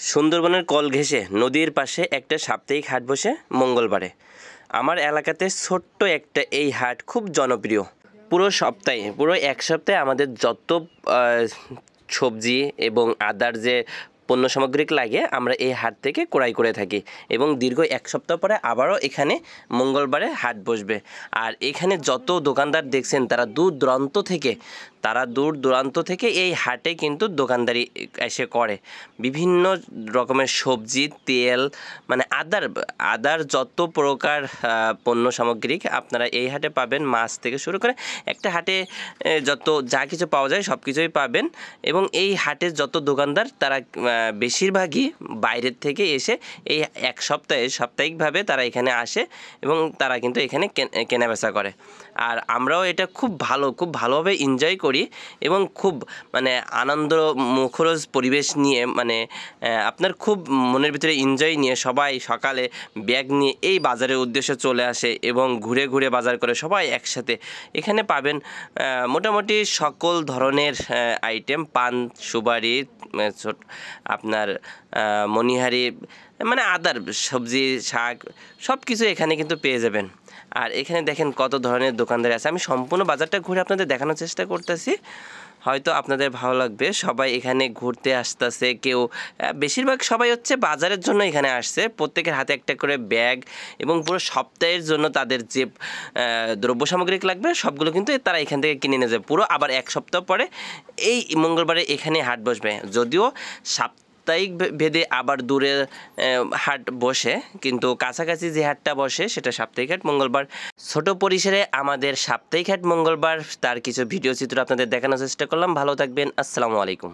সুন্দরবনের কল ঘেঁষে নদীর পাশে একটা সাপ্তাহিক হাট বসে মঙ্গলবারে। আমার এলাকাতে ছোট্ট একটা এই হাট খুব জনপ্রিয়। পুরো এক সপ্তাহে আমাদের যত সবজি এবং আদার যে পণ্য সামগ্রিক লাগে আমরা এই হাট থেকে ক্রয় করে থাকি এবং দীর্ঘ এক সপ্তাহ পরে আবারও এখানে মঙ্গলবারে হাট বসবে। আর এখানে যত দোকানদার দেখছেন তারা দূর দূরান্ত থেকে এই হাটে কিন্তু দোকানদারি এসে করে। বিভিন্ন রকমের সবজি, তেল, মানে আদার যত প্রকার পণ্য সামগ্রিক আপনারা এই হাটে পাবেন। মাছ থেকে শুরু করে একটা হাটে যত যা কিছু পাওয়া যায় সব কিছুই পাবেন। এবং এই হাটের যত দোকানদার তারা বেশিরভাগই বাইরের থেকে এসে এই এক সাপ্তাহিকভাবে তারা এখানে আসে এবং তারা কিন্তু এখানে কেনাবেচা করে। আর আমরাও এটা খুব ভালোভাবে এনজয় করি এবং খুব মানে আনন্দ মুখরোজ পরিবেশ নিয়ে, মানে আপনার খুব মনের ভিতরে এনজয় নিয়ে সবাই সকালে ব্যাগ নিয়ে এই বাজারের উদ্দেশ্যে চলে আসে এবং ঘুরে বাজার করে সবাই একসাথে। এখানে পাবেন মোটামুটি সকল ধরনের আইটেম, পান, সুপারি, আপনার মণিহারি, মানে আদার সবজি, শাক সব কিছু এখানে কিন্তু পেয়ে যাবেন। আর এখানে দেখেন কত ধরনের দোকানদার আছে। আমি সম্পূর্ণ বাজারটা ঘুরে আপনাদের দেখানোর চেষ্টা করতেছি, হয়তো আপনাদের ভালো লাগবে। সবাই এখানে ঘুরতে আসতেছে, কেউ বেশিরভাগ সবাই হচ্ছে বাজারের জন্য এখানে আসছে। প্রত্যেকের হাতে একটা করে ব্যাগ এবং পুরো সপ্তাহের জন্য তাদের যে দ্রব্য সামগ্রিক লাগবে সবগুলো কিন্তু তারা এখান থেকে কিনে নিয়ে যাবে। পুরো আবার এক সপ্তাহ পরে এই মঙ্গলবারে এখানে হাট বসবে। যদিও সাপ্তাহিক ভেদে আবার দূরে হাট বসে, কিন্তু কাছাকাছি যে হাটটা বসে সেটা সাপ্তাহিক হাট মঙ্গলবার। ছোট পরিসরে আমাদের সাপ্তাহিক হাট মঙ্গলবার, তার কিছু ভিডিও চিত্র আপনাদের দেখানোর চেষ্টা করলাম। ভালো থাকবেন, আসসালামু আলাইকুম।